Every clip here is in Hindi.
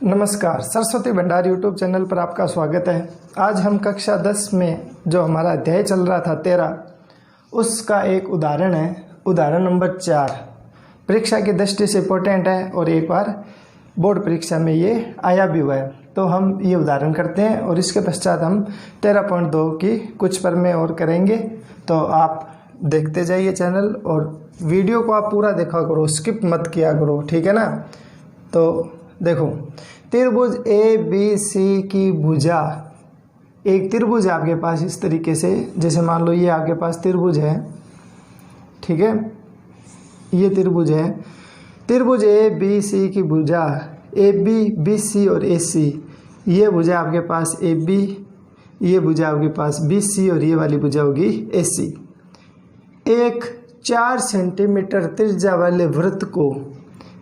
नमस्कार, सरस्वती भंडार यूट्यूब चैनल पर आपका स्वागत है। आज हम कक्षा 10 में जो हमारा अध्याय चल रहा था 13, उसका एक उदाहरण है, उदाहरण नंबर 4। परीक्षा की दृष्टि से इम्पोर्टेंट है और एक बार बोर्ड परीक्षा में ये आया भी हुआ है। तो हम ये उदाहरण करते हैं और इसके पश्चात हम 13.2 की कुछ प्रमेय और करेंगे। तो आप देखते जाइए चैनल और वीडियो को आप पूरा देखा करो, स्किप मत किया करो, ठीक है ना। तो देखो, त्रिभुज ए बी सी की भुजा, एक त्रिभुज है आपके पास इस तरीके से, जैसे मान लो ये आपके पास त्रिभुज है, ठीक है, ये त्रिभुज है। त्रिभुज ए बी सी की भुजा ए बी, बी सी और ए सी, ये भुजा आपके पास ए बी, ये भुजा आपके पास बी सी और ये वाली भुजा होगी ए सी। एक 4 सेंटीमीटर त्रिज्या वाले वृत्त को,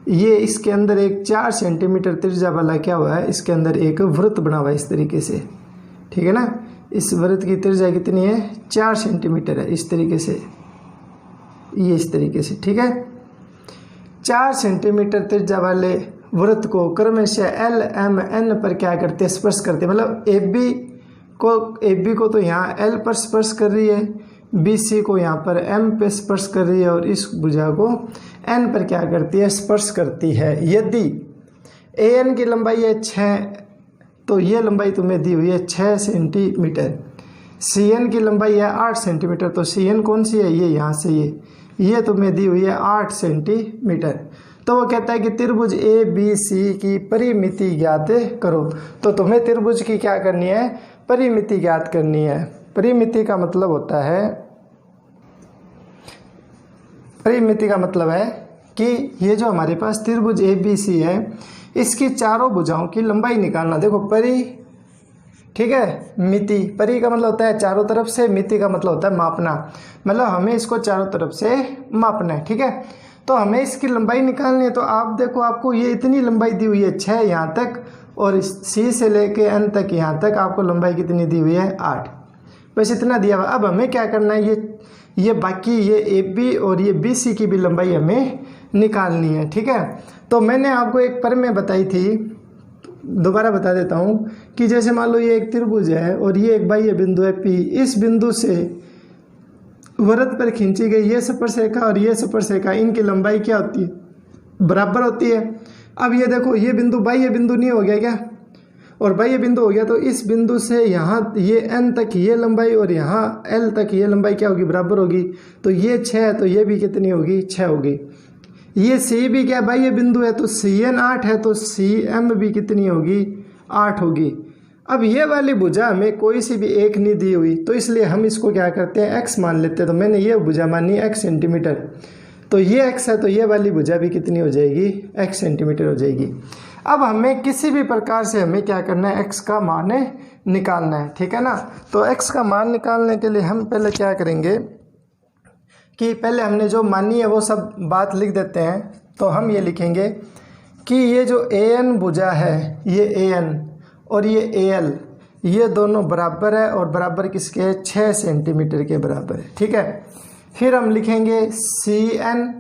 ये इसके अंदर एक 4 सेंटीमीटर त्रिज्या वाला क्या हुआ है, इसके अंदर एक वृत्त बना हुआ है इस तरीके से, ठीक है ना। इस वृत्त की त्रिज्या कितनी है, 4 सेंटीमीटर है, इस तरीके से, ये इस तरीके से, ठीक है। 4 सेंटीमीटर त्रिज्या वाले वृत्त को क्रमशः एल एम एन पर क्या करते हैं, स्पर्श करते हैं। मतलब ए बी को तो यहाँ एल पर स्पर्श कर रही है, बी सी को यहाँ पर एम पे स्पर्श कर रही है और इस भुजा को एन पर क्या करती है, स्पर्श करती है। यदि ए एन की लंबाई है 6, तो ये लंबाई तुम्हें दी हुई है 6 सेंटीमीटर। सी एन की लंबाई है 8 सेंटीमीटर, तो सी एन कौन सी है, ये यहाँ से ये तुम्हें दी हुई है 8 सेंटीमीटर। तो वो कहता है कि त्रिभुज ए बी सी की परिमिति ज्ञात करो। तो तुम्हें त्रिभुज की क्या करनी है, परिमिति ज्ञात करनी है। परिमिति का मतलब होता है, परिमिति का मतलब है कि ये जो हमारे पास त्रिभुज ए बी सी है, इसकी चारों भुजाओं की लंबाई निकालना। देखो परि, ठीक है, मिति, परि का मतलब होता है चारों तरफ से, मिति का मतलब होता है मापना, मतलब हमें इसको चारों तरफ से मापना है, ठीक है। तो हमें इसकी लंबाई निकालनी है। तो आप देखो, आपको ये इतनी लंबाई दी हुई है 6 यहाँ तक, और सी से लेके एन तक यहाँ तक आपको लंबाई कितनी दी हुई है, 8, बस इतना दिया हुआ। अब हमें क्या करना है, ये बाकी ये ए बी और ये बी सी की भी लंबाई हमें निकालनी है, ठीक है। तो मैंने आपको एक प्रमेय बताई थी, दोबारा बता देता हूँ कि जैसे मान लो ये एक त्रिभुज है और ये एक बाह्य बिंदु है पी, इस बिंदु से वृत्त पर खींची गई ये स्पर्शरेखा और ये स्पर्शरेखा, इनकी लंबाई क्या होती है, बराबर होती है। अब ये देखो, ये बिंदु बाह्य बिंदु नहीं हो गया क्या, और बाह्य बिंदु हो गया, तो इस बिंदु से यहाँ ये एन तक ये लंबाई और यहाँ एल तक ये लंबाई क्या होगी, बराबर होगी। तो ये 6 है, तो ये भी कितनी होगी, 6 होगी। ये सी भी क्या बाह्य बिंदु है, तो सी एन 8 है, तो सी एम भी कितनी होगी, 8 होगी। अब ये वाली भुजा हमें कोई सी भी एक नहीं दी हुई, तो इसलिए हम इसको क्या करते हैं, x मान लेते हैं। तो मैंने ये भुजा मानी x सेंटीमीटर, तो ये x है, तो ये वाली भुजा भी कितनी हो जाएगी, x सेंटीमीटर हो जाएगी। अब हमें किसी भी प्रकार से हमें क्या करना है, x का मान निकालना है, ठीक है ना। तो x का मान निकालने के लिए हम पहले क्या करेंगे कि पहले हमने जो मानी है वो सब बात लिख देते हैं। तो हम ये लिखेंगे कि ये जो ए एन भुजा है, ये ए एन और ये ए एल, ये दोनों बराबर है, और बराबर किसके, 6 सेंटीमीटर के बराबर है, ठीक है। फिर हम लिखेंगे सी एन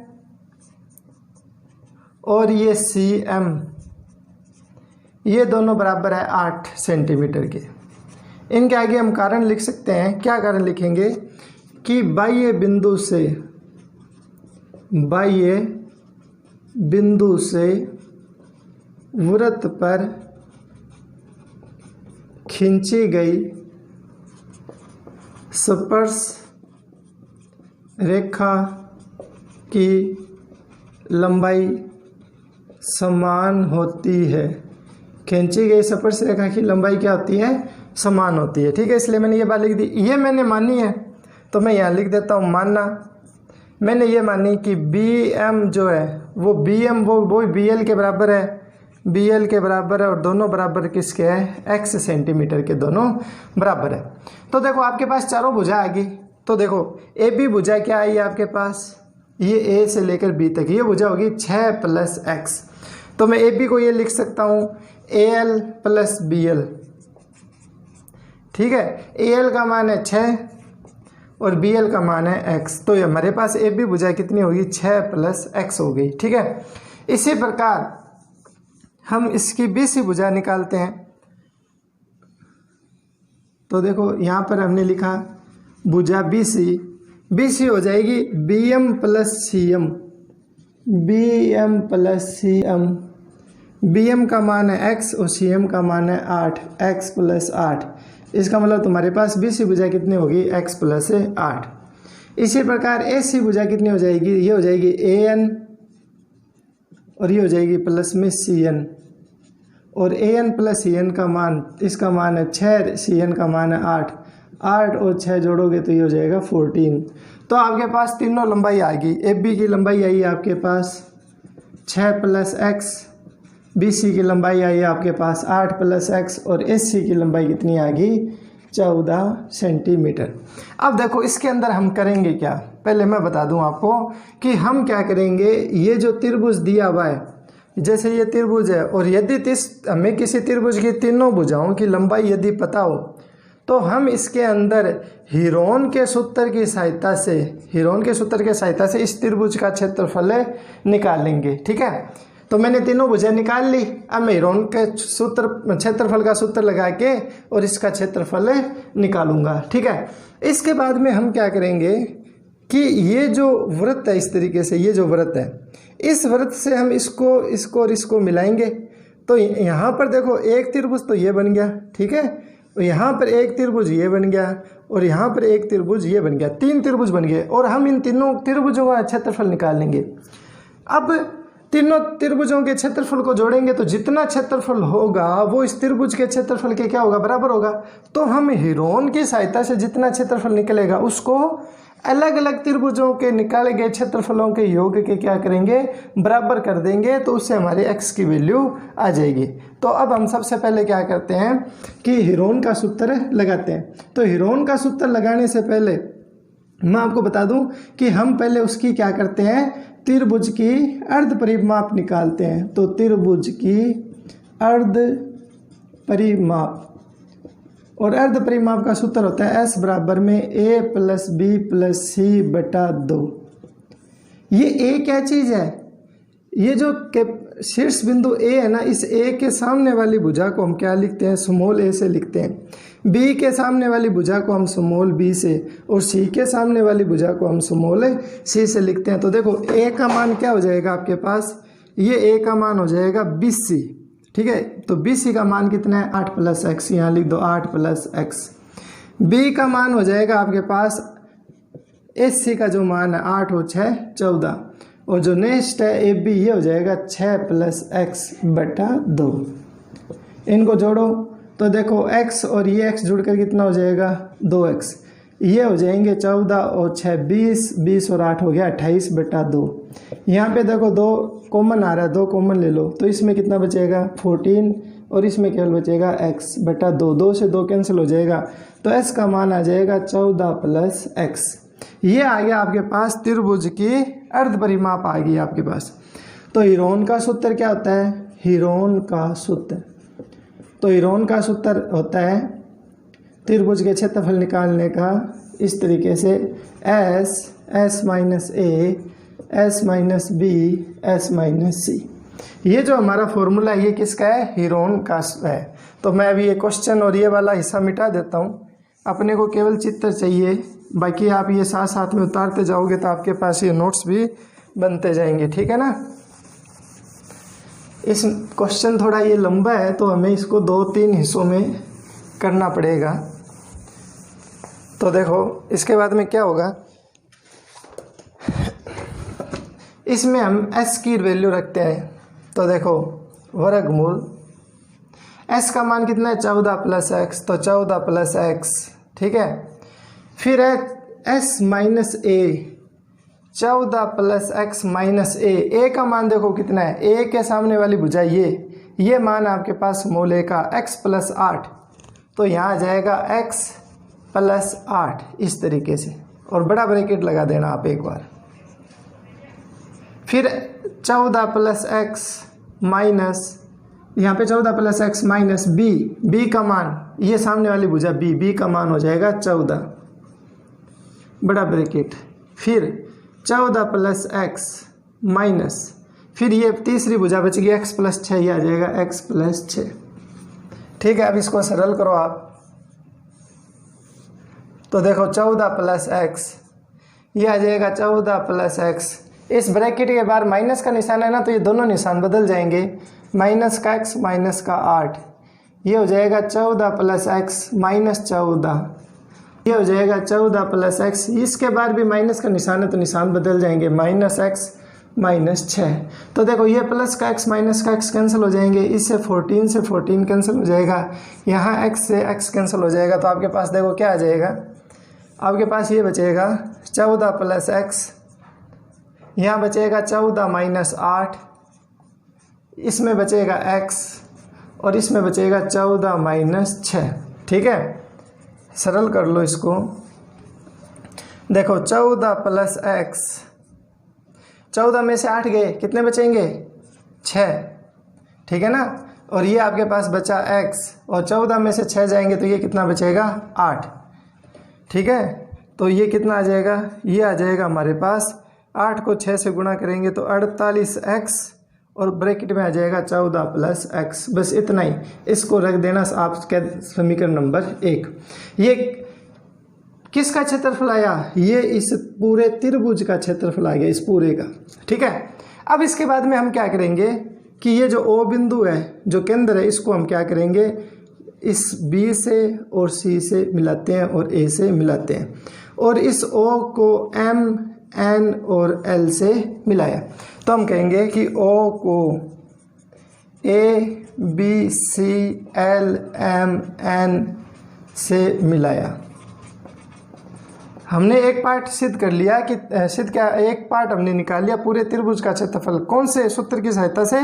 और ये सी एम, ये दोनों बराबर है 8 सेंटीमीटर के। इनके आगे हम कारण लिख सकते हैं। क्या कारण लिखेंगे कि बाह्य बिंदु से वृत्त पर खींची गई स्पर्श रेखा की लंबाई समान होती है। खींची गई स्पर्श रेखा की लंबाई क्या होती है, समान होती है, ठीक है। इसलिए मैंने ये बात लिख दी। ये मैंने मानी है, तो मैं यहाँ लिख देता हूँ मानना। मैंने ये मानी कि बी एम जो है वो बी एम वो बी एल के बराबर है, बी एल के बराबर है, और दोनों बराबर किसके हैं, x सेंटीमीटर के दोनों बराबर है। तो देखो आपके पास चारों भुजा आ गई। तो देखो ए बी भुजा क्या आई है आपके पास, ये ए से लेकर बी तक, ये भुजा होगी 6 + x। तो मैं ए बी को ये लिख सकता हूँ a l plus b l, ठीक है। ए एल का मान है 6 और बी एल का मान है x। तो हमारे पास ए बी भुजा कितनी होगी 6 + x हो गई। ठीक है। इसी प्रकार हम इसकी BC भुजा निकालते हैं। तो देखो यहाँ पर हमने लिखा भुजा BC हो जाएगी BM plus CM। BM plus CM, BM का मान है x और CM का मान है 8, x प्लस 8। इसका मतलब तुम्हारे पास BC भुजा कितनी होगी, x प्लस 8। इसी प्रकार AC भुजा कितनी हो जाएगी, ये हो जाएगी AN और ये हो जाएगी प्लस में CN। और AN प्लस CN का मान, इसका मान है 6, CN का मान है 8। 8 और 6 जोड़ोगे तो ये हो जाएगा 14। तो आपके पास तीनों लंबाई आ गई। AB की लंबाई आई आपके पास 6 प्लस x, BC की लंबाई आई आपके पास 8 प्लस x और AC की लंबाई कितनी आ गई, 14 सेंटीमीटर। अब देखो इसके अंदर हम करेंगे क्या, पहले मैं बता दूं आपको कि हम क्या करेंगे। ये जो त्रिभुज दिया हुआ है, जैसे ये त्रिभुज है और यदि हमें किसी त्रिभुज की तीनों भुजाओं की लंबाई यदि पता हो तो हम इसके अंदर हीरोन के सूत्र की सहायता से इस त्रिभुज का क्षेत्रफल निकालेंगे। ठीक है, तो मैंने तीनों भुजाएं निकाल ली। अब मैं हीरोन के क्षेत्रफल का सूत्र लगा के और इसका क्षेत्रफल निकालूंगा। ठीक है, इसके बाद में हम क्या करेंगे कि ये जो वृत्त है, इस तरीके से ये जो वृत्त है, इस वृत्त से हम इसको और इसको मिलाएंगे। तो यहाँ पर देखो एक त्रिभुज तो ये बन गया। ठीक है, यहाँ पर एक त्रिभुज ये बन गया और यहाँ पर एक त्रिभुज ये बन गया, 3 त्रिभुज बन गए। और हम इन तीनों त्रिभुजों का क्षेत्रफल निकाल लेंगे। अब तीनों त्रिभुजों के क्षेत्रफल को जोड़ेंगे तो जितना क्षेत्रफल होगा वो इस त्रिभुज के क्षेत्रफल के क्या होगा, बराबर होगा। तो हम हीरोन की सहायता से जितना क्षेत्रफल निकलेगा उसको अलग अलग त्रिभुजों के निकाले गए क्षेत्रफलों के योग के क्या करेंगे, बराबर कर देंगे। तो उससे हमारे x की वैल्यू आ जाएगी। तो अब हम सबसे पहले क्या करते हैं कि हीरोन का सूत्र लगाते हैं। तो हीरोन का सूत्र लगाने से पहले मैं आपको बता दूं कि हम पहले उसकी क्या करते हैं, त्रिभुज की अर्ध परिमाप निकालते हैं। तो त्रिभुज की अर्ध परिमाप, और अर्ध परिमाप का सूत्र होता है S बराबर में A plus B plus C बटा 2। ये A क्या चीज़ है, ये जो शीर्ष बिंदु A है ना, इस A के सामने वाली भुजा को हम क्या लिखते हैं, स्मॉल a से लिखते हैं। B के सामने वाली भुजा को हम स्मॉल b से, और C के सामने वाली भुजा को हम स्मॉल c से लिखते हैं। तो देखो A का मान क्या हो जाएगा आपके पास, ये A का मान हो जाएगा BC। ठीक है, तो BC का मान कितना है, 8 प्लस x, यहाँ लिख दो 8 प्लस x। B का मान हो जाएगा आपके पास AC का जो मान है 8 और 6 14, और जो नेक्स्ट है AB ये हो जाएगा 6 प्लस x बटा 2। इनको जोड़ो तो देखो x और ये x जुड़कर कितना हो जाएगा, 2x। ये हो जाएंगे 14 और 6 20, 20 और 8 हो गया 28 बटा 2। यहाँ पे देखो 2 कॉमन आ रहा है, 2 कॉमन ले लो तो इसमें कितना बचेगा 14, और इसमें केवल बचेगा x बटा 2। 2 से 2 कैंसिल हो जाएगा, तो s का मान आ जाएगा 14 प्लस x। ये आ गया आपके पास त्रिभुज की अर्ध परिमाप आ गई आपके पास। तो हीरोन का सूत्र क्या होता है, हीरोन का सूत्र, तो हीरोन का सूत्र होता है त्रिभुज के क्षेत्रफल निकालने का इस तरीके से s minus a, s minus b, s minus c। ये जो हमारा फॉर्मूला है ये किसका है, हीरोन का है। तो मैं अभी ये क्वेश्चन और ये वाला हिस्सा मिटा देता हूँ, अपने को केवल चित्र चाहिए, बाकी आप ये साथ साथ में उतारते जाओगे तो आपके पास ये नोट्स भी बनते जाएंगे। ठीक है ना। इस क्वेश्चन थोड़ा ये लंबा है तो हमें इसको 2-3 हिस्सों में करना पड़ेगा। तो देखो इसके बाद में क्या होगा, इसमें हम s की वैल्यू रखते हैं। तो देखो वर्गमूल s का मान कितना है, 14 प्लस x, तो 14 प्लस x। ठीक है, फिर है s minus a, 14 plus x minus a का मान देखो कितना है, a के सामने वाली भुजा ये मान आपके पास स्मॉल a का x प्लस 8, तो यहाँ आ जाएगा x प्लस 8 इस तरीके से, और बड़ा ब्रैकेट लगा देना आप एक बार। फिर 14 प्लस x माइनस, यहाँ पे 14 प्लस x माइनस b का मान, ये सामने वाली भुजा b का मान हो जाएगा 14 बड़ा ब्रैकेट। फिर 14 प्लस x माइनस, फिर ये तीसरी भुजा बच गई x + 6, ये आ जाएगा x + 6। ठीक है, अब इसको सरल करो आप। तो देखो 14 + x, ये आ जाएगा 14 + x। इस ब्रैकेट के बाहर माइनस का निशान है ना, तो ये दोनों निशान बदल जाएंगे, माइनस का x माइनस का 8, ये हो जाएगा 14 + x -14, ये हो जाएगा 14 + x। इसके बाद भी माइनस का निशान है तो निशान बदल जाएंगे, -x -6। तो देखो ये प्लस का x माइनस का x कैंसिल हो जाएंगे, इससे 14 से 14 कैंसिल हो जाएगा, यहाँ x से x कैंसिल हो जाएगा। तो आपके पास देखो क्या आ जाएगा, आपके पास ये बचेगा 14 + x, यहाँ बचेगा 14 - 8, इसमें बचेगा x और इसमें बचेगा 14 - 6। ठीक है, सरल कर लो इसको। देखो 14 + x, 14 में से 8 गए, कितने बचेंगे 6। ठीक है ना, और ये आपके पास बचा x, और 14 में से 6 जाएंगे तो ये कितना बचेगा 8। ठीक है, तो ये कितना आ जाएगा, ये आ जाएगा हमारे पास 8 को 6 से गुणा करेंगे तो 48x, और ब्रैकेट में आ जाएगा 14 + x। बस इतना ही, इसको रख देना आपके समीकरण नंबर 1। ये किसका क्षेत्रफल आया, ये इस पूरे त्रिभुज का क्षेत्रफल आ गया, इस पूरे का। ठीक है, अब इसके बाद में हम क्या करेंगे कि ये जो O बिंदु है, जो केंद्र है, इसको हम क्या करेंगे, इस B से और C से मिलाते हैं और A से मिलाते हैं, और इस O को M, N और L से मिलाया। तो हम कहेंगे कि O को A, B, C, L, M, N से मिलाया। हमने एक पार्ट सिद्ध कर लिया कि एक पार्ट हमने निकाल लिया पूरे त्रिभुज का क्षेत्रफल। कौन से सूत्र की सहायता से,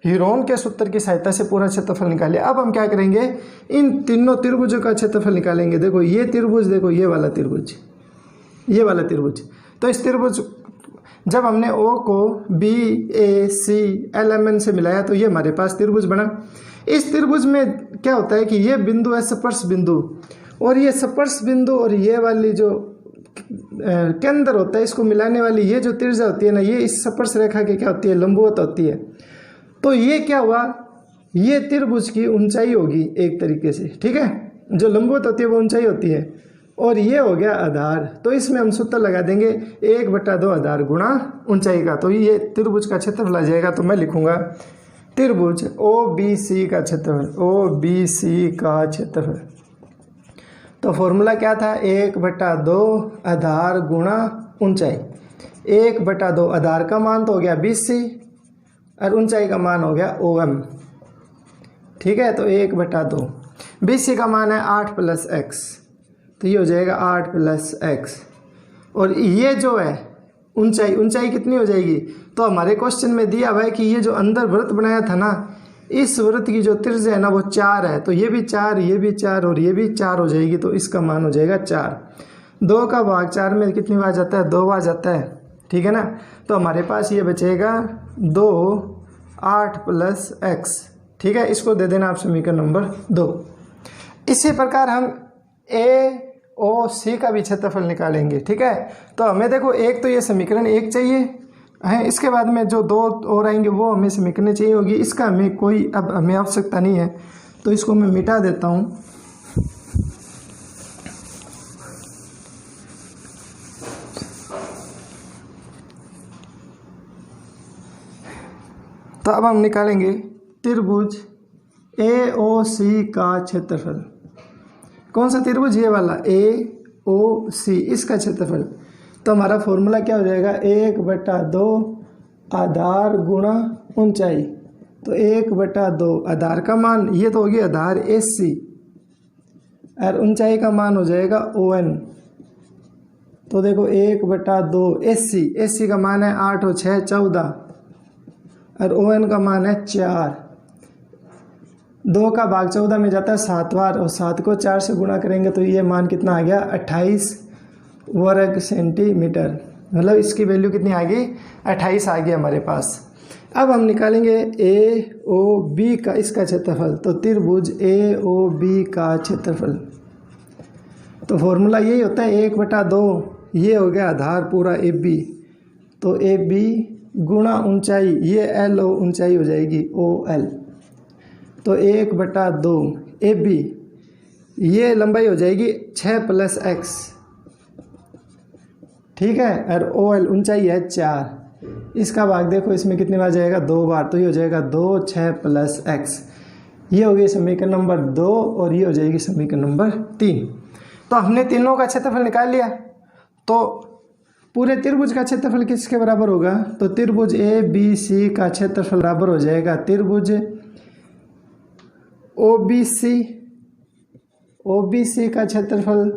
हीरोन के सूत्र की सहायता से पूरा क्षेत्रफल निकाल लिया। अब हम क्या करेंगे, इन तीनों त्रिभुजों का क्षेत्रफल निकालेंगे। देखो ये त्रिभुज, देखो ये वाला त्रिभुज, ये वाला त्रिभुज। तो इस त्रिभुज जब हमने O को B, A, C, L, M, N से मिलाया तो ये हमारे पास त्रिभुज बना। इस त्रिभुज में क्या होता है कि ये बिंदु है स्पर्श बिंदु, और ये स्पर्श बिंदु और ये वाली जो केंद्र होता है, इसको मिलाने वाली ये जो त्रिज्या होती है ना, ये इस स्पर्श रेखा की क्या होती है, लंबवत होती है। तो ये क्या हुआ, ये त्रिभुज की ऊंचाई होगी एक तरीके से। ठीक है, जो लंबवत होती है वो ऊंचाई होती है, और ये हो गया आधार। तो इसमें हम सूत्र लगा देंगे 1/2 आधार गुणा ऊंचाई का। तो ये त्रिभुज का क्षेत्रफल आ जाएगा। तो मैं लिखूंगा त्रिभुज OBC का क्षेत्रफल, OBC का क्षेत्रफल। तो फॉर्मूला क्या था, 1/2 आधार गुणा ऊंचाई। 1/2 आधार का मान तो हो गया 20C, और ऊंचाई का मान हो गया OM। ठीक है, तो 1/2, 20C का मान है 8 + x, तो ये हो जाएगा 8 + x। और ये जो है ऊंचाई, ऊंचाई कितनी हो जाएगी, तो हमारे क्वेश्चन में दिया हुआ है कि ये जो अंदर वृत्त बनाया था ना, इस वृत्त की जो त्रिज्या है ना वो 4 है। तो ये भी 4, ये भी 4 और ये भी 4 हो जाएगी। तो इसका मान हो जाएगा 4। 2 का भाग 4 में कितनी बार जाता है, 2 बार जाता है। ठीक है ना, तो हमारे पास ये बचेगा 2, 8 + x। ठीक है, इसको दे देना आप समीकरण नंबर 2। इसी प्रकार हम AOC का भी क्षेत्रफल निकालेंगे। ठीक है, तो हमें देखो एक तो ये समीकरण 1 चाहिए है, इसके बाद में जो 2 और आएंगे वो हमें समीकरण चाहिए होगी। इसका हमें कोई अब हमें आवश्यकता नहीं है, तो इसको मैं मिटा देता हूँ। तो अब हम निकालेंगे त्रिभुज AOC का क्षेत्रफल। कौन सा त्रिभुज, ये वाला AOC, इसका क्षेत्रफल। तो हमारा फॉर्मूला क्या हो जाएगा, 1/2 आधार गुणा ऊंचाई। तो 1/2 आधार का मान, ये तो होगी आधार AC, और ऊंचाई का मान हो जाएगा ON। तो देखो 1/2 AC का मान है 8 और 6 14, और ON का मान है 4। 2 का भाग 14 में जाता है 7 बार, और 7 को 4 से गुणा करेंगे तो ये मान कितना आ गया, 28 वर्ग सेंटीमीटर। मतलब इसकी वैल्यू कितनी आ गई, 28 आ गई हमारे पास। अब हम निकालेंगे AOB का, इसका क्षेत्रफल। तो त्रिभुज AOB का क्षेत्रफल, तो फॉर्मूला यही होता है 1/2, ये हो गया आधार पूरा AB। तो AB गुणा ऊंचाई, ये एल ओ ऊंचाई हो जाएगी ओ एल, तो 1/2 ए बी, ये लंबाई हो जाएगी 6 + x, ठीक है। और ओ एल ऊंचाई है 4, इसका भाग देखो इसमें कितनी बार जाएगा, 2 बार, तो ये हो जाएगा 2 6 + x। ये हो गई समीकरण नंबर 2 और ये हो जाएगी समीकरण नंबर 3। तो हमने तीनों का क्षेत्रफल निकाल लिया। तो पूरे त्रिभुज का क्षेत्रफल किसके बराबर होगा, तो त्रिभुज ए बी सी का क्षेत्रफल बराबर हो जाएगा त्रिभुज ओ बी सी का क्षेत्रफल,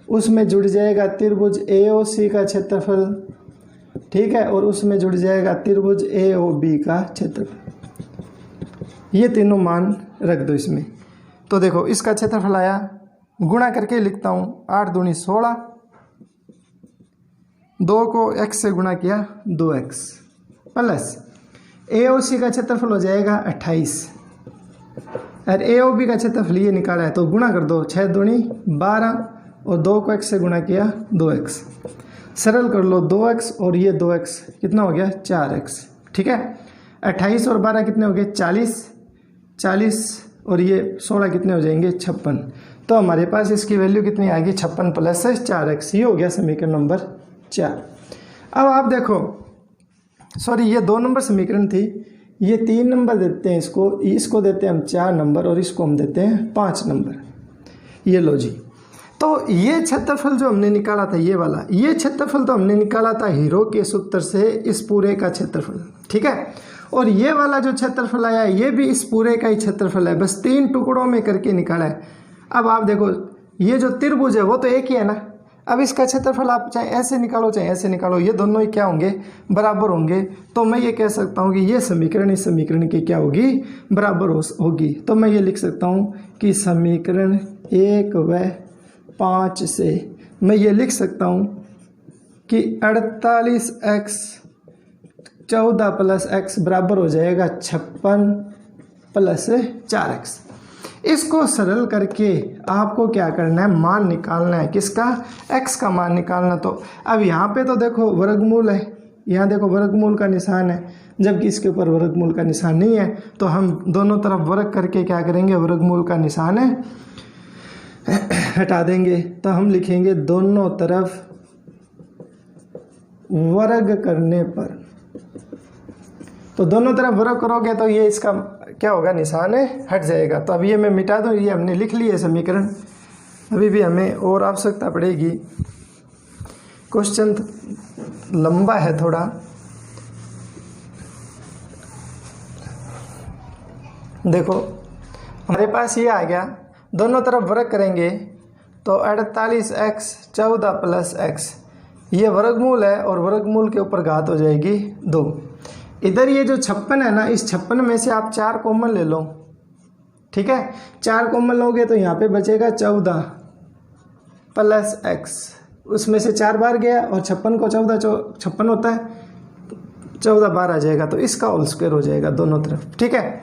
उसमें जुड़ जाएगा त्रिभुज ए ओ सी का क्षेत्रफल, ठीक है, और उसमें जुड़ जाएगा त्रिभुज ए ओ बी का क्षेत्रफल। ये तीनों मान रख दो इसमें। तो देखो इसका क्षेत्रफल आया, गुणा करके लिखता हूँ, 8 दूनी 16, 2 को x से गुणा किया 2x, प्लस ए ओ सी का क्षेत्रफल हो जाएगा 28, और ए ओ बी का क्षेत्रफल ये निकाला है, तो गुणा कर दो, 6 दूनी 12 और 2 को x से गुणा किया 2x, सरल कर लो 2x और ये 2x कितना हो गया 4x, ठीक है। 28 और 12 कितने हो गए 40 और ये 16 कितने हो जाएंगे 56। तो हमारे पास इसकी वैल्यू कितनी आएगी 56 + 4x, ये हो गया समीकरण नंबर 4। अब आप देखो, सॉरी ये 2 नंबर समीकरण थी, ये 3 नंबर देते हैं, इसको देते हैं हम 4 नंबर और इसको हम देते हैं 5 नंबर। ये लो जी, तो ये क्षेत्रफल जो हमने निकाला था, ये वाला, ये क्षेत्रफल तो हमने निकाला था हीरो के सूत्र से, इस पूरे का क्षेत्रफल, ठीक है। और ये वाला जो क्षेत्रफल आया ये भी इस पूरे का ही क्षेत्रफल है, बस 3 टुकड़ों में करके निकाला है। अब आप देखो ये जो त्रिभुज है वो तो एक ही है ना, अब इसका क्षेत्रफल आप चाहे ऐसे निकालो चाहे ऐसे निकालो, ये दोनों ही क्या होंगे बराबर होंगे। तो मैं ये कह सकता हूँ कि ये समीकरण इस समीकरण की क्या होगी बराबर होगी। तो मैं ये लिख सकता हूँ कि समीकरण 1 व 5 से मैं ये लिख सकता हूँ कि 48x 14 + x बराबर हो जाएगा 56 + 4x। इसको सरल करके आपको क्या करना है, मान निकालना है, किसका, x का मान निकालना। तो अब यहाँ पे तो देखो वर्गमूल है, यहाँ देखो वर्गमूल का निशान है, जबकि इसके ऊपर वर्गमूल का निशान नहीं है। तो हम दोनों तरफ वर्ग करके क्या करेंगे, वर्गमूल का निशान है हटा देंगे। तो हम लिखेंगे दोनों तरफ वर्ग करने पर, तो दोनों तरफ वर्ग करोगे तो ये इसका क्या होगा, निशान है हट जाएगा। तो अब ये मैं मिटा दूँ, ये हमने लिख लिया समीकरण, अभी भी हमें और आवश्यकता पड़ेगी। क्वेश्चन लंबा है थोड़ा, देखो हमारे पास ये आ गया, दोनों तरफ वर्ग करेंगे तो 48x 14 + x, ये वर्गमूल है और वर्गमूल के ऊपर घात हो जाएगी 2। इधर ये जो 56 है ना, इस 56 में से आप 4 कॉमन ले लो, ठीक है। 4 कॉमन लोगे तो यहाँ पे बचेगा 14 + x, उसमें से 4 बार गया और 56 को 56 होता है, 14 बार आ जाएगा, तो इसका होल स्क्वायर हो जाएगा दोनों तरफ, ठीक है।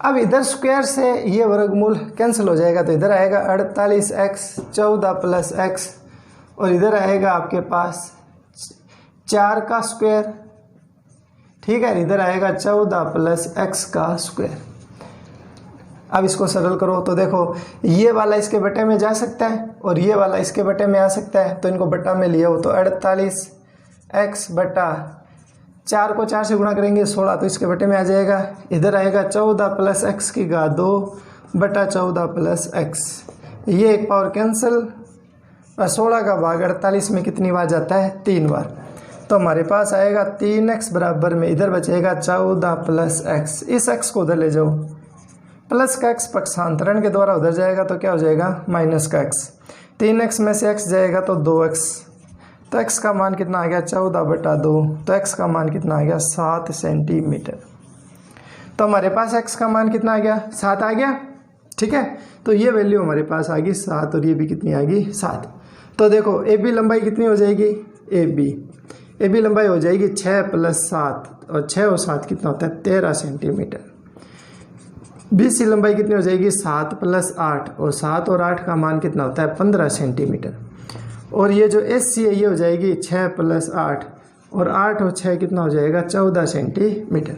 अब इधर स्क्वायर से ये वर्गमूल कैंसिल हो जाएगा, तो इधर आएगा 48x 14 + x और इधर आएगा आपके पास 4 का स्क्वायर, ठीक है। इधर आएगा 14 + x का स्क्वायर। अब इसको सरल करो तो देखो ये वाला इसके बटे में जा सकता है और ये वाला इसके बटे में आ सकता है, तो इनको बटा में लिया हो तो 48x बटा 4 को 4 से गुणा करेंगे 16, तो इसके बटे में आ जाएगा। इधर आएगा 14 + x की घात 2 बटा 14 + x, ये एक पावर कैंसिल, और 16 का भाग 48 में कितनी बार जाता है 3 बार। तो हमारे पास आएगा 3x बराबर में इधर बचेगा 14 + x, इस x को उधर ले जाओ, प्लस का x पक्षांतरण के द्वारा उधर जाएगा तो क्या हो जाएगा माइनस का x, 3x में से x जाएगा तो 2x, तो x का मान कितना आ गया 14/2, तो x का मान कितना आ गया 7 सेंटीमीटर। तो हमारे पास x का मान कितना आ गया 7 आ गया, ठीक है। तो ये वैल्यू हमारे पास आ गई 7 और ये भी कितनी आ गई 7। तो देखो AB लंबाई कितनी हो जाएगी, AB लंबाई हो जाएगी 6 + 7 और 6 और 7 कितना होता है 13 सेंटीमीटर। BC लंबाई कितनी हो जाएगी 7 + 8 और 7 और 8 का मान कितना होता है 15 सेंटीमीटर। और ये जो SC है ये हो जाएगी 6 + 8 और 8 और 6 कितना हो जाएगा 14 सेंटीमीटर।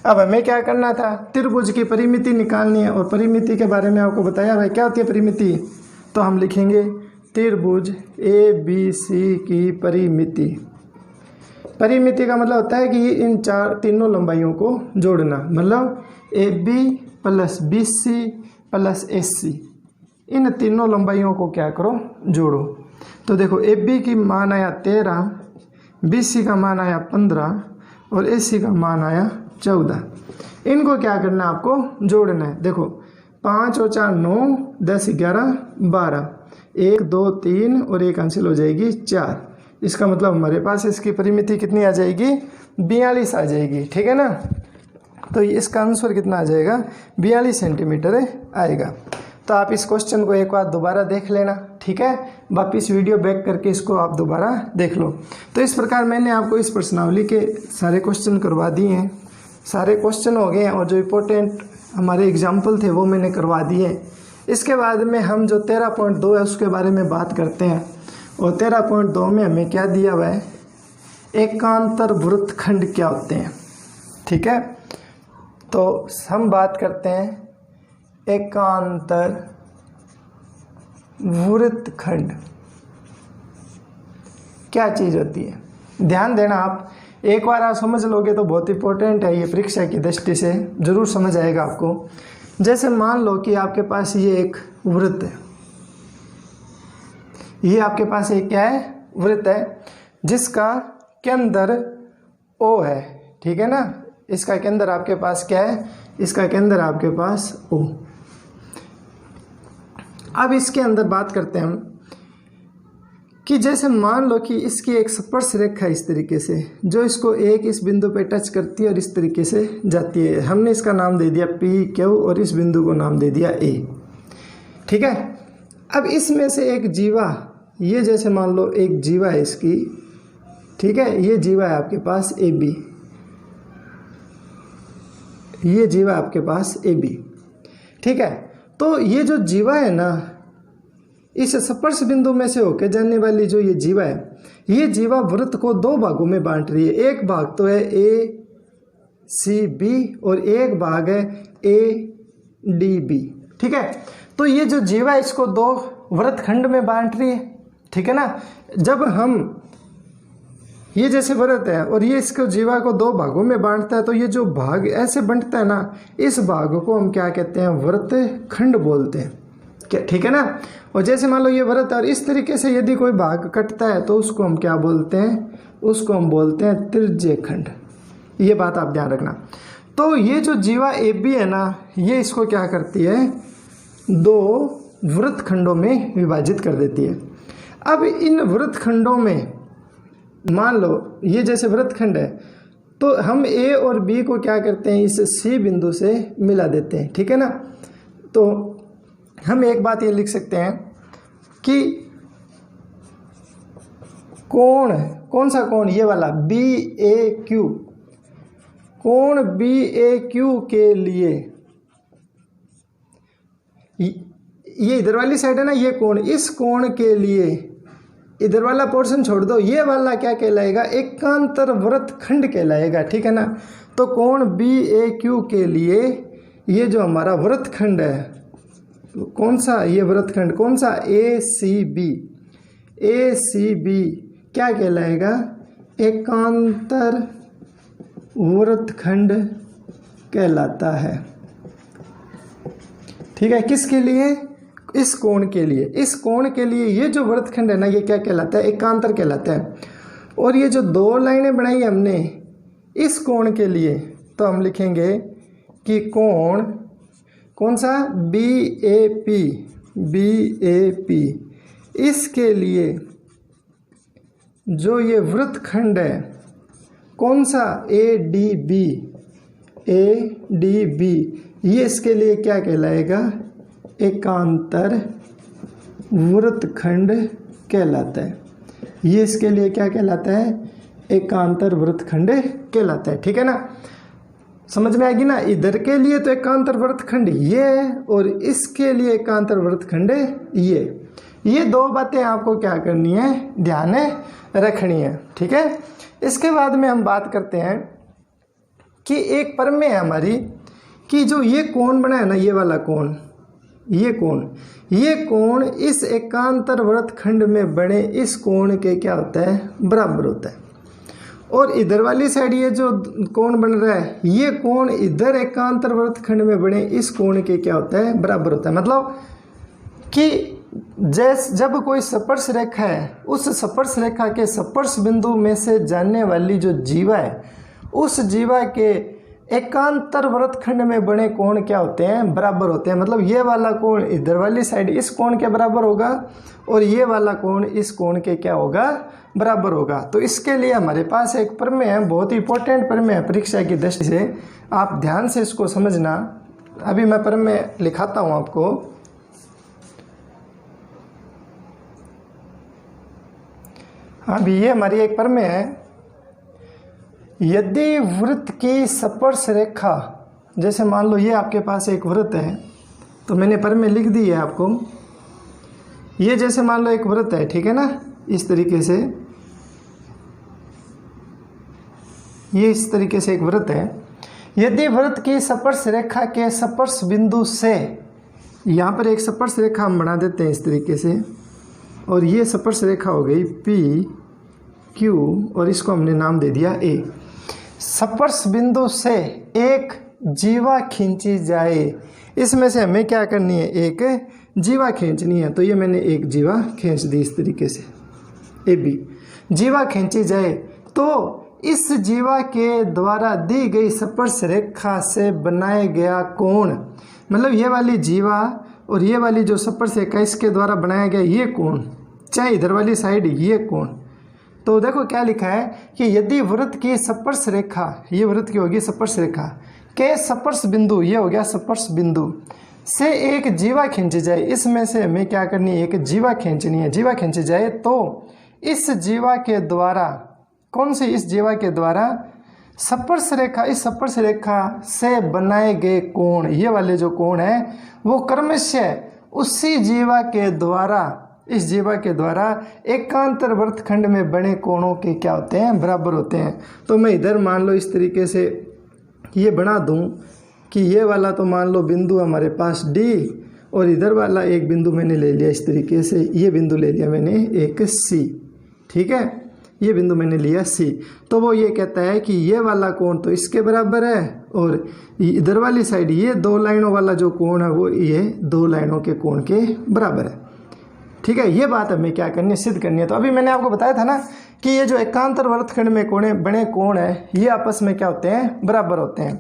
अब हमें क्या करना था, त्रिभुज की परिमिति निकालनी है। और परिमिति के बारे में आपको बताया भाई क्या होती है परिमिति, तो हम लिखेंगे त्रिभुज ABC की परिमिति। परिमिति का मतलब होता है कि इन तीनों लंबाइयों को जोड़ना, मतलब AB + BC + AC, इन तीनों लंबाइयों को क्या करो जोड़ो। तो देखो AB की मान आया 13, BC का मान आया 15 और AC का मान आया 14। इनको क्या करना है आपको जोड़ना है। देखो 5 और 4 9, 10 11 12, 1 2 3 और 1 कैंसिल हो जाएगी 4। इसका मतलब हमारे पास इसकी परिमिति कितनी आ जाएगी 42 आ जाएगी, ठीक है ना। तो इसका आंसर कितना आ जाएगा 42 सेंटीमीटर आएगा। तो आप इस क्वेश्चन को एक बार दोबारा देख लेना, ठीक है, वापिस वीडियो बैक करके इसको आप दोबारा देख लो। तो इस प्रकार मैंने आपको इस प्रश्नावली के सारे क्वेश्चन करवा दिए हैं, सारे क्वेश्चन हो गए हैं और जो इम्पोर्टेंट हमारे एग्जाम्पल थे वो मैंने करवा दिए। इसके बाद में हम जो 13.2 है उसके बारे में बात करते हैं। और 13.2 में हमें क्या दिया हुआ है, एकांतर वृत्तखंड क्या होते हैं, ठीक है। तो हम बात करते हैं एकांतर वृत्तखंड क्या चीज़ होती है। ध्यान देना, आप एक बार आप समझ लोगे तो बहुत इंपॉर्टेंट है, ये परीक्षा की दृष्टि से ज़रूर समझ आएगा आपको। जैसे मान लो कि आपके पास ये एक वृत्त है, ये आपके पास एक क्या है वृत्त है जिसका केंद्र O है, ठीक है ना। इसका केंद्र आपके पास क्या है, इसका केंद्र आपके पास O। अब इसके अंदर बात करते हैं हम कि जैसे मान लो कि इसकी एक स्पर्श रेखा इस तरीके से जो इसको एक इस बिंदु पे टच करती है और इस तरीके से जाती है। हमने इसका नाम दे दिया PQ और इस बिंदु को नाम दे दिया A, ठीक है। अब इसमें से एक जीवा, ये जैसे मान लो एक जीवा है इसकी, ठीक है, ये जीवा है आपके पास AB, ये जीवा आपके पास AB, ठीक है। तो ये जो जीवा है ना, इस स्पर्श बिंदु में से होकर जाने वाली जो ये जीवा है, ये जीवा वृत्त को 2 भागों में बांट रही है। एक भाग तो है ACB और एक भाग है ADB, ठीक है। तो ये जो जीवा है इसको 2 वृत्तखंड में बांट रही है, ठीक है ना। जब हम ये जैसे वृत्त है और ये इसको जीवा को 2 भागों में बांटता है, तो ये जो भाग ऐसे बंटता है ना, इस भाग को हम क्या कहते हैं वृत्तखंड बोलते हैं, क्या, ठीक है ना। और जैसे मान लो ये वृत्त और इस तरीके से यदि कोई भाग कटता है तो उसको हम क्या बोलते हैं, उसको हम बोलते हैं त्रिज्यखंड। ये बात आप ध्यान रखना। तो ये जो जीवा AB है ना, ये इसको क्या करती है 2 वृत्तखंडों में विभाजित कर देती है। अब इन वृत्तखंडों में मान लो ये जैसे वृत्तखंड है, तो हम A और B को क्या करते हैं इस C बिंदु से मिला देते हैं, ठीक है ना। तो हम एक बात ये लिख सकते हैं कि कोण, कौन सा कोण, ये वाला BAQ, कोण BAQ के लिए, ये इधर वाली साइड है ना, ये कोण, इस कोण के लिए इधर वाला पोर्शन छोड़ दो, ये वाला क्या कहलाएगा एकांतर वृत्तखंड कहलाएगा, ठीक है ना। तो कोण BAQ के लिए ये जो हमारा वृत्तखंड है, कौन सा, ये वृत्तखंड कौन सा ACB, ACB क्या कहलाएगा एकांतर वृत्तखंड कहलाता है, ठीक है। किसके लिए, इस कोण के लिए, इस कोण के लिए ये जो वृत्तखंड है ना, ये क्या कहलाता है एकांतर कहलाता है। और ये जो 2 लाइनें बनाई हमने इस कोण के लिए, तो हम लिखेंगे कि कोण कौन सा BAP, BAP, इसके लिए जो ये वृत्तखंड है कौन सा ADB, ADB, ये इसके लिए क्या कहलाएगा एकांतर वृत्तखंड कहलाता है। ये इसके लिए क्या कहलाता है एकांतर वृत्तखंड कहलाता है, ठीक है ना। समझ में आएगी ना। इधर के लिए तो एकांतर वृत्तखंड ये है और इसके लिए एकांतर वृत्तखंड ये। ये दो बातें आपको क्या करनी है, ध्यान रखनी है, ठीक है। इसके बाद में हम बात करते हैं कि एक प्रमेय है हमारी कि जो ये कोण बना है ना, ये वाला कोण, ये कोण इस एकांतर वृत्तखंड में बने इस कोण के क्या होता है, बराबर होता है। और इधर वाली साइड ये जो कोण बन रहा है, ये कोण इधर एकांतर वृत्तखंड में बने इस कोण के क्या होता है, बराबर होता है। मतलब कि जब कोई स्पर्श रेखा है, उस स्पर्श रेखा के स्पर्श बिंदु में से जाने वाली जो जीवा है, उस जीवा के एकांतर वृत्तखंड में बने कोण क्या होते हैं, बराबर होते हैं। मतलब ये वाला कोण इधर वाली साइड इस कोण के बराबर होगा और ये वाला कोण इस कोण के क्या होगा, बराबर होगा। तो इसके लिए हमारे पास एक प्रमेय है, बहुत ही इंपॉर्टेंट प्रमेय है परीक्षा की दृष्टि से, आप ध्यान से इसको समझना। अभी मैं प्रमेय लिखाता हूँ आपको। अभी ये हमारी एक प्रमेय है, यदि वृत्त की स्पर्श रेखा, जैसे मान लो ये आपके पास एक वृत्त है, तो मैंने प्रमेय लिख दी है आपको। ये जैसे मान लो एक वृत्त है, ठीक है ना, इस तरीके से, ये इस तरीके से एक वृत्त है। यदि वृत्त की स्पर्श रेखा के स्पर्श बिंदु से, यहाँ पर एक स्पर्श रेखा हम बना देते हैं इस तरीके से, और ये स्पर्श रेखा हो गई पी क्यू, और इसको हमने नाम दे दिया ए। स्पर्श बिंदु से एक जीवा खींची जाए, इसमें से हमें क्या करनी है, एक जीवा खींचनी है। तो ये मैंने एक जीवा खींच दी इस तरीके से, ए बी जीवा खींची जाए, तो इस जीवा के द्वारा दी गई स्पर्श रेखा से बनाया गया कोण, मतलब ये वाली जीवा और ये वाली जो स्पर्श रेखा, इसके द्वारा बनाया गया ये कोण, चाहे इधर वाली साइड ये कोण। तो देखो क्या लिखा है कि यदि वृत्त की स्पर्श रेखा, ये वृत्त की होगी स्पर्श रेखा के स्पर्श बिंदु, ये हो गया स्पर्श बिंदु से एक जीवा खींची जाए, इसमें से हमें क्या करनी है, एक जीवा खींचनी है। जीवा खींची जाए तो इस जीवा के द्वारा, कौन सी, इस जीवा के द्वारा स्पर्श रेखा, इस स्पर्श रेखा से बनाए गए कोण, ये वाले जो कोण है वो क्रमशः उसी जीवा के द्वारा, इस जीवा के द्वारा एकांतर वृत्तखंड में बने कोणों के क्या होते हैं, बराबर होते हैं। तो मैं इधर मान लो इस तरीके से ये बना दूं कि ये वाला तो मान लो बिंदु हमारे पास डी, और इधर वाला एक बिंदु मैंने ले लिया इस तरीके से, ये बिंदु ले लिया मैंने एक सी, ठीक है, ये बिंदु मैंने लिया सी। तो वो ये कहता है कि ये वाला कोण तो इसके बराबर है, और इधर वाली साइड ये दो लाइनों वाला जो कोण है वो ये दो लाइनों के कोण के बराबर है, ठीक है। ये बात हमें क्या करनी है, सिद्ध करनी है। तो अभी मैंने आपको बताया था ना कि ये जो एकांतर वृत्तखंड में कोण बने कोण है, ये आपस में क्या होते हैं, बराबर होते हैं।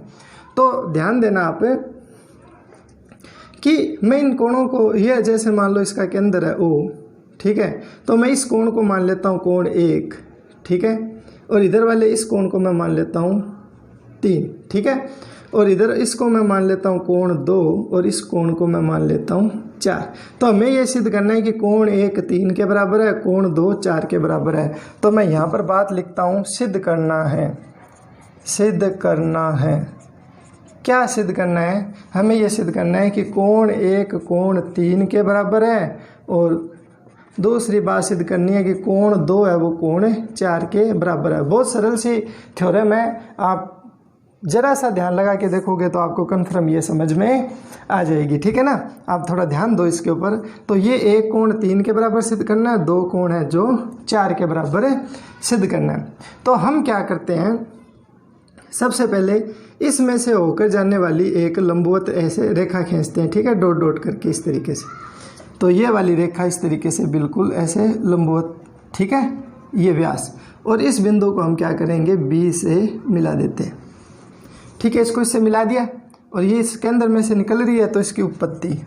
तो ध्यान देना आप कि मैं इन कोणों को, ये जैसे मान लो इसका केंद्र है ओ, ठीक है, तो मैं इस कोण को मान लेता हूँ कोण 1, ठीक है, और इधर वाले इस कोण को मैं मान लेता हूँ 3, ठीक है, और इधर इसको मैं मान लेता हूँ कोण 2, और इस कोण को मैं मान लेता हूँ 4। तो हमें ये सिद्ध करना है कि कोण 1 3 के बराबर है, कोण 2 4 के बराबर है। तो मैं यहाँ पर बात लिखता हूँ, सिद्ध करना है, सिद्ध करना है। क्या सिद्ध करना है, हमें ये सिद्ध करना है कि कोण 1 कोण 3 के बराबर है, और दूसरी बात सिद्ध करनी है कि कोण 2 है वो कोण 4 के बराबर है। बहुत सरल सी थ्योरम है, आप जरा सा ध्यान लगा के देखोगे तो आपको कन्फर्म ये समझ में आ जाएगी, ठीक है ना। आप थोड़ा ध्यान दो इसके ऊपर। तो ये एक कोण 3 के बराबर सिद्ध करना है, 2 कोण है जो 4 के बराबर सिद्ध करना है। तो हम क्या करते हैं, सबसे पहले इसमें से होकर जाने वाली एक लंबवत ऐसे रेखा खींचते हैं, ठीक है, डॉट डॉट करके इस तरीके से। तो ये वाली रेखा इस तरीके से बिल्कुल ऐसे लंबवत, ठीक है, ये व्यास, और इस बिंदु को हम क्या करेंगे, बी से मिला देते हैं, ठीक है। इसको इससे मिला दिया, और ये इसके अंदर में से निकल रही है, तो इसकी उपपत्ति,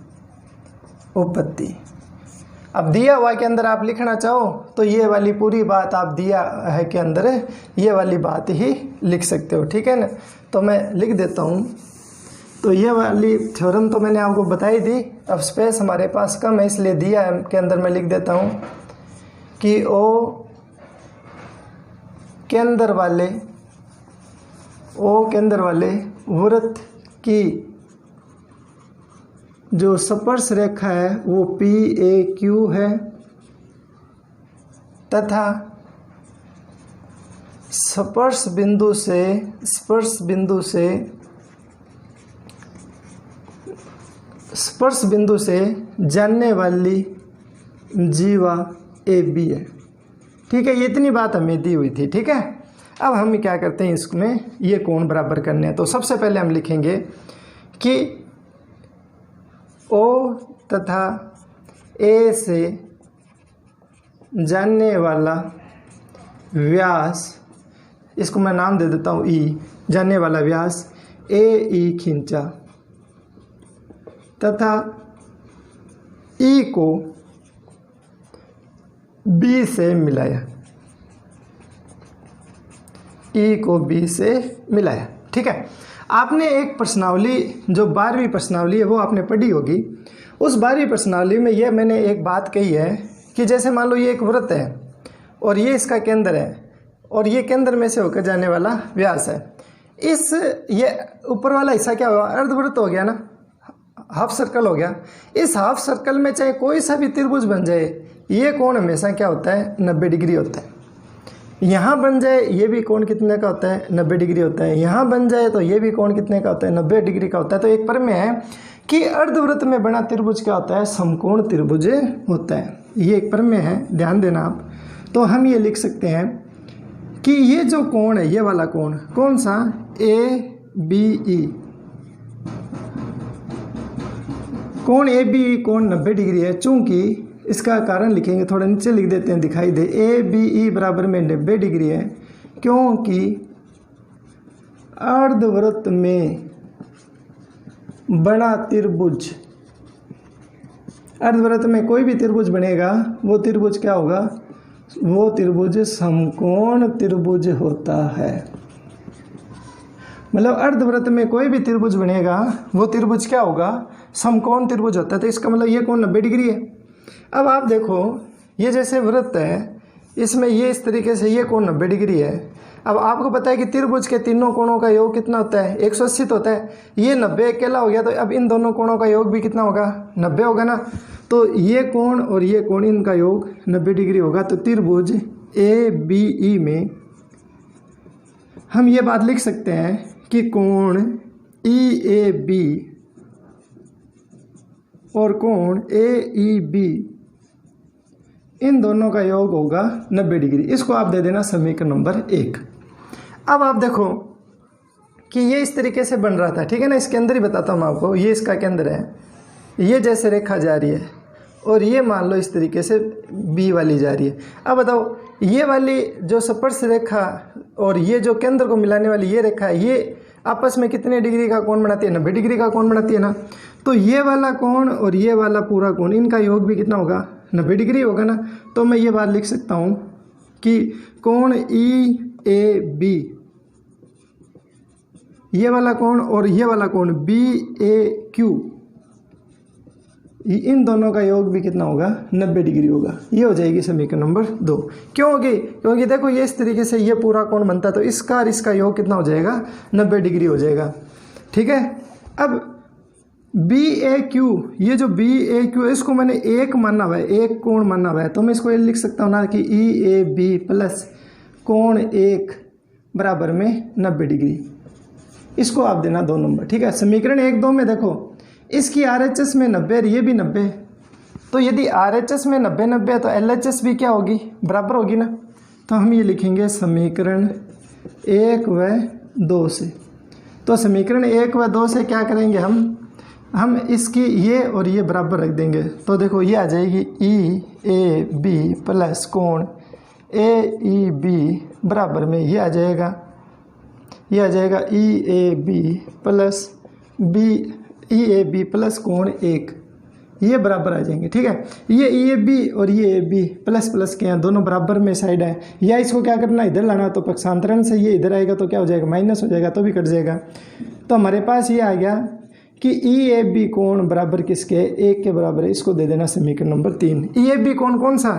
अब दिया हुआ के अंदर आप लिखना चाहो तो ये वाली पूरी बात आप दिया है के अंदर ये वाली बात ही लिख सकते हो, ठीक है ना। तो मैं लिख देता हूँ। तो ये वाली थ्योरम तो मैंने आपको बताई दी, अब स्पेस हमारे पास कम है इसलिए दिया के अंदर मैं लिख देता हूँ कि ओ के अंदर वाले वृत्त की जो स्पर्श रेखा है वो PAQ है तथा स्पर्श बिंदु से जानने वाली जीवा AB है। ठीक है, ये इतनी बात हमें दी हुई थी। ठीक है, अब हम क्या करते हैं, इसमें ये कोण बराबर करने हैं। तो सबसे पहले हम लिखेंगे कि O तथा A से जानने वाला व्यास, इसको मैं नाम दे देता हूँ E, जानने वाला व्यास AE खींचा तथा E को B से मिलाया, E को B से मिलाया। ठीक है, आपने एक प्रश्नावली, जो 12वीं प्रश्नावली है वो आपने पढ़ी होगी। उस 12वीं प्रश्नावली में ये मैंने एक बात कही है कि जैसे मान लो ये एक वृत्त है और ये इसका केंद्र है और ये केंद्र में से होकर जाने वाला व्यास है। ये ऊपर वाला हिस्सा क्या हुआ, अर्धवृत्त हो गया ना, हाफ सर्कल हो गया। इस हाफ सर्कल में चाहे कोई सा भी त्रिभुज बन जाए, ये कोण हमेशा क्या होता है, 90 डिग्री होता है। यहाँ बन जाए ये भी कोण कितने का होता है, 90 डिग्री होता है। यहाँ बन जाए तो ये भी कोण कितने का होता है, 90 डिग्री का होता है। तो एक प्रमेय है कि अर्धवृत्त में बना त्रिभुज क्या होता है, समकोण त्रिभुज होता है। ये एक प्रमेय है, ध्यान देना आप। तो हम ये लिख सकते हैं कि ये जो कोण है, ये वाला कोण कौन सा, ABE, कोण ABE कोण 90 डिग्री है। चूंकि इसका कारण लिखेंगे, थोड़ा नीचे लिख देते हैं, दिखाई दे, ABE बराबर में 90 डिग्री है क्योंकि अर्धवृत्त में बना त्रिभुज, अर्धवृत्त में कोई भी त्रिभुज बनेगा वो त्रिभुज क्या होगा, वो त्रिभुज समकोण त्रिभुज होता है। मतलब अर्धवृत्त में कोई भी त्रिभुज बनेगा वो त्रिभुज क्या होगा, समकोण त्रिभुज होता है। तो इसका मतलब ये कोण 90 डिग्री है। अब आप देखो, ये जैसे वृत्त है, इसमें ये इस तरीके से ये कोण 90 डिग्री है। अब आपको पता है कि त्रिभुज के तीनों कोणों का योग कितना होता है, 180 होता है। ये 90 अकेला हो गया, तो अब इन दोनों कोणों का योग भी कितना होगा, 90 होगा ना। तो ये कोण और ये कोण, इनका योग 90 डिग्री होगा। तो त्रिभुज ABE में हम ये बात लिख सकते हैं कि कोण EAB और कोण AEB, इन दोनों का योग होगा 90 डिग्री। इसको आप दे देना समीकरण नंबर 1। अब आप देखो कि ये इस तरीके से बन रहा था, ठीक है ना। इसके अंदर ही बताता हूँ आपको, ये इसका केंद्र है, ये जैसे रेखा जा रही है और ये मान लो इस तरीके से B वाली जा रही है। अब बताओ, ये वाली जो स्पर्श रेखा और ये जो केंद्र को मिलाने वाली ये रेखा है, ये आपस में कितने डिग्री का कोण बनाती है, 90 डिग्री का कोण बनाती है ना। तो ये वाला कोण और ये वाला पूरा कोण, इनका योग भी कितना होगा, 90 डिग्री होगा ना। तो मैं ये बात लिख सकता हूँ कि कोण EAB, ये वाला कोण और ये वाला कोण BAQ, इन दोनों का योग भी कितना होगा, 90 डिग्री होगा। ये हो जाएगी समीकरण नंबर 2। क्यों होगी, क्योंकि देखो ये इस तरीके से ये पूरा कोण बनता है, तो इसका और इसका योग कितना हो जाएगा, 90 डिग्री हो जाएगा। ठीक है, अब BAQ, ये जो BAQ है इसको मैंने एक माना हुआ है, एक कोण माना हुआ है। तो मैं इसको ये लिख सकता हूँ ना कि EAB प्लस कोण 1 बराबर में 90 डिग्री। इसको आप देना 2 नंबर। ठीक है, समीकरण 1-2 में देखो, इसकी RHS में 90 और ये भी 90, तो यदि RHS में 90-90 है तो LHS भी क्या होगी, बराबर होगी ना। तो हम ये लिखेंगे समीकरण 1 व 2 से। तो समीकरण 1 व 2 से क्या करेंगे, हम इसकी ये और ये बराबर रख देंगे। तो देखो ये आ जाएगी EAB प्लस कोण AEB बराबर में ये आ जाएगा EAB प्लस कोण 1, ये बराबर आ जाएंगे। ठीक है, ये EAB और ये AB प्लस प्लस के हैं, दोनों बराबर में साइड है। या इसको क्या करना, इधर लाना, तो पक्षांतरण से ये इधर आएगा तो क्या हो जाएगा, माइनस हो जाएगा, तो भी कट जाएगा। तो हमारे पास ये आ गया कि EAB कोण बराबर किसके, 1 के बराबर है। इसको दे देना समीकरण नंबर 3। EAB कोण कौन सा,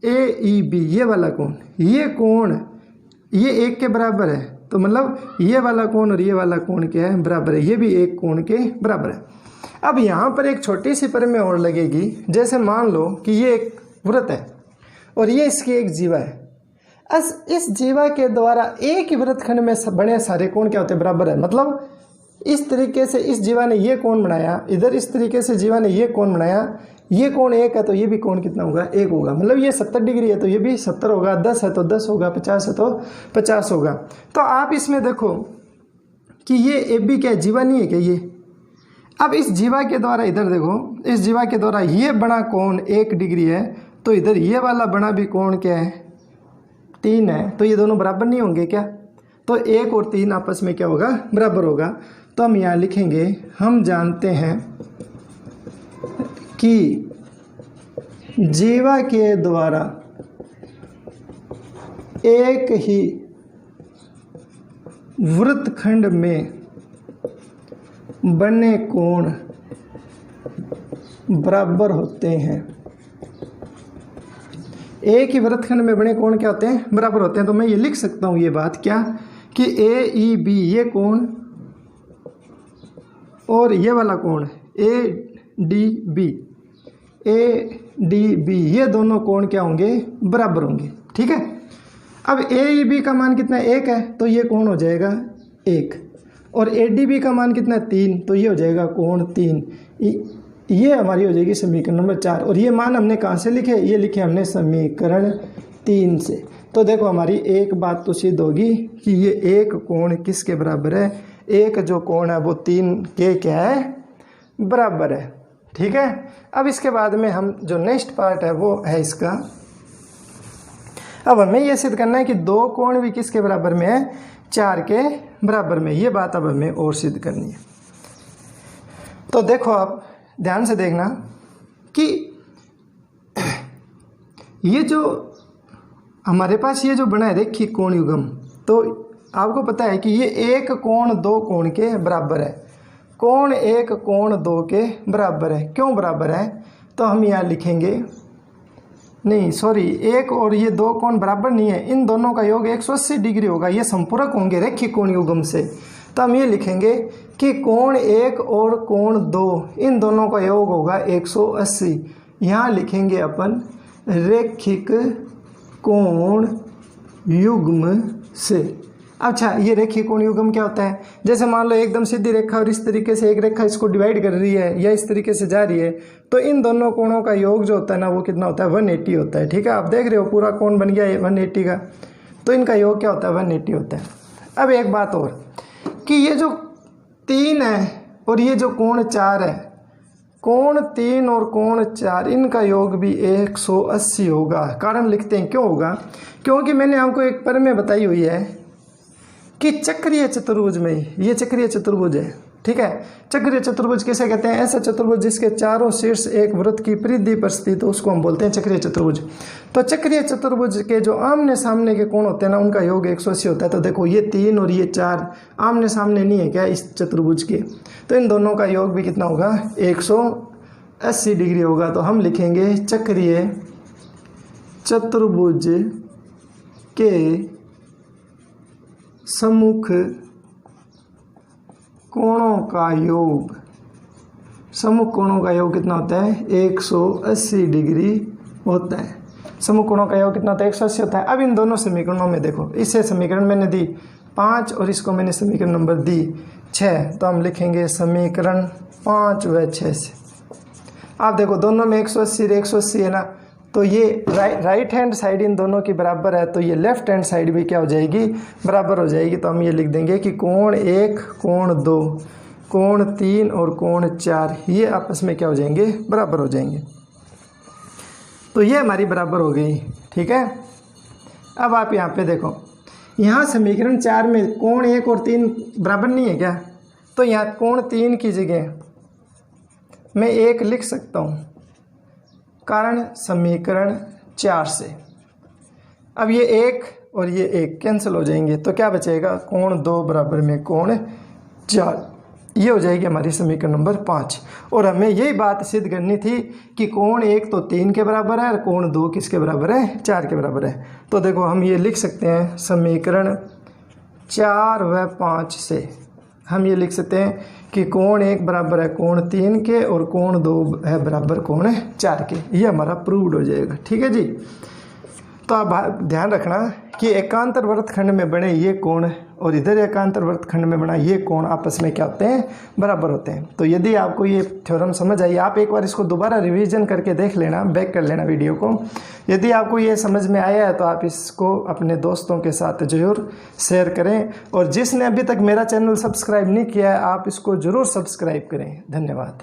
AEB, ये वाला कोण, ये कोण ये 1 के बराबर है। तो मतलब ये वाला कोण और ये वाला कोण क्या है, बराबर है, ये भी एक कोण के बराबर है। अब यहाँ पर एक छोटी सी परिमेय और लगेगी, जैसे मान लो कि ये एक वृत्त है और ये इसकी एक जीवा है। इस जीवा के द्वारा एक ही वृत्तखंड में बने सारे कोण क्या होते हैं, बराबर है। मतलब इस तरीके से इस जीवा ने ये कोण बनाया, इधर इस तरीके से जीवा ने ये कोण बनाया, ये कोण 1 है तो ये भी कोण कितना होगा, 1 होगा। मतलब ये 70 डिग्री है तो ये भी 70 होगा, 10 है तो 10 होगा, 50 है तो 50 होगा। तो आप इसमें देखो कि ये AB क्या जीवा नहीं है क्या ये। अब इस जीवा के द्वारा इधर देखो, इस जीवा के द्वारा ये बड़ा कोण 1 डिग्री है, तो इधर ये वाला बड़ा भी कोण क्या है, 3 है। तो ये दोनों बराबर नहीं होंगे क्या, तो 1 और 3 आपस में क्या होगा, बराबर होगा। तो हम यहाँ लिखेंगे, हम जानते हैं कि जीवा के द्वारा एक ही वृत्तखंड में बने कोण बराबर होते हैं। एक ही वृत्तखंड में बने कोण क्या होते हैं, बराबर होते हैं। तो मैं ये लिख सकता हूँ ये बात क्या, कि AEB ये कोण और ये वाला कोण ADB ये दोनों कोण क्या होंगे, बराबर होंगे। ठीक है। अब AEB का मान कितना 1 है तो ये कोण हो जाएगा 1, और ADB का मान कितना 3 तो ये हो जाएगा कोण 3। ये हमारी हो जाएगी समीकरण नंबर 4। और ये मान हमने कहाँ से लिखे, ये लिखे हमने समीकरण 3 से। तो देखो हमारी एक बात तो सिद्ध होगी कि ये एक कोण किसके बराबर है, एक जो कोण है वो 3 के क्या है, बराबर है। ठीक है। अब इसके बाद में हम जो नेक्स्ट पार्ट है वो है इसका, अब हमें ये सिद्ध करना है कि 2 कोण भी किसके बराबर में है, 4 के बराबर में। ये बात अब हमें और सिद्ध करनी है। तो देखो आप ध्यान से देखना कि ये जो हमारे पास ये जो बना है रेखीय कोण युग्म, तो आपको पता है कि ये एक कोण 2 कोण के बराबर है। कोण 1 कोण 2 के बराबर है। क्यों बराबर है, तो हम यहाँ लिखेंगे, नहीं सॉरी, 1 और ये 2 कोण बराबर नहीं है, इन दोनों का योग 180 डिग्री होगा, ये संपूरक होंगे रेखीय कोण युग्म से। तो हम ये लिखेंगे कि कोण 1 और कोण 2 इन दोनों का योग होगा 180। यहाँ लिखेंगे अपन रेखिक कोण युग्म से। अच्छा, ये रेखीय कोण युग्म क्या होता है, जैसे मान लो एकदम सीधी रेखा और इस तरीके से एक रेखा इसको डिवाइड कर रही है या इस तरीके से जा रही है, तो इन दोनों कोणों का योग जो होता है ना वो कितना होता है, 180 होता है। ठीक है। आप देख रहे हो पूरा कोण बन गया है 180 का, तो इनका योग क्या होता है, 180 होता है। अब एक बात और कि ये जो 3 है और ये जो कोण 4 है, कोण 3 और कोण 4 इनका योग भी 180 होगा। कारण लिखते हैं क्यों होगा, क्योंकि मैंने आपको एक परिमेय बताई हुई है कि चक्रीय चतुर्भुज में, ये चक्रीय चतुर्भुज है। ठीक है। चक्रीय चतुर्भुज किसे कहते हैं, ऐसा चतुर्भुज जिसके चारों शीर्ष एक वृत्त की परिधि पर स्थित हो उसको हम बोलते हैं चक्रीय चतुर्भुज। तो चक्रीय चतुर्भुज के जो आमने सामने के कोण होते हैं ना उनका योग 180 होता है। तो देखो ये 3 और ये 4 आमने सामने नहीं है क्या इस चतुर्भुज के, तो इन दोनों का योग भी कितना होगा, 180 डिग्री होगा। तो हम लिखेंगे चक्रीय चतुर्भुज के सम्मुख कोणों का योग, सम्मुख कोणों का योग कितना होता है, 180 डिग्री होता है। सम्मुख कोणों का योग कितना होता है, 180 होता है। अब इन दोनों समीकरणों में देखो, इसे समीकरण मैंने दी 5 और इसको मैंने समीकरण नंबर दी 6, तो हम लिखेंगे समीकरण 5 व 6 से। आप देखो दोनों में 180 180 है ना, तो ये राइट हैंड साइड इन दोनों की बराबर है, तो ये लेफ्ट हैंड साइड भी क्या हो जाएगी, बराबर हो जाएगी। तो हम ये लिख देंगे कि कोण 1 कोण 2 कोण 3 और कोण 4 ये आपस में क्या हो जाएंगे, बराबर हो जाएंगे। तो ये हमारी बराबर हो गई। ठीक है। अब आप यहाँ पे देखो, यहाँ समीकरण 4 में कोण 1 और 3 बराबर नहीं है क्या, तो यहाँ कोण 3 की जगह मैं 1 लिख सकता हूँ, कारण समीकरण 4 से। अब ये 1 और ये 1 कैंसिल हो जाएंगे, तो क्या बचेगा, कोण 2 बराबर में कोण 4, ये हो जाएगी हमारी समीकरण नंबर 5। और हमें यही बात सिद्ध करनी थी कि कोण 1 तो 3 के बराबर है और कोण 2 किसके बराबर है, 4 के बराबर है। तो देखो हम ये लिख सकते हैं समीकरण 4 व 5 से हम ये लिख सकते हैं कि कोण 1 बराबर है कोण 3 के और कोण 2 है बराबर कोण 4 के। ये हमारा प्रूव्ड हो जाएगा। ठीक है जी। तो आप ध्यान रखना कि एकांतर वृत्तखंड में बने ये कोण और इधर एकांतर वृत्तखंड में बना ये कोण आपस में क्या होते हैं, बराबर होते हैं। तो यदि आपको ये थ्योरम समझ आई, आप एक बार इसको दोबारा रिवीजन करके देख लेना, बैक कर लेना वीडियो को। यदि आपको ये समझ में आया है तो आप इसको अपने दोस्तों के साथ जरूर शेयर करें, और जिसने अभी तक मेरा चैनल सब्सक्राइब नहीं किया है आप इसको ज़रूर सब्सक्राइब करें। धन्यवाद।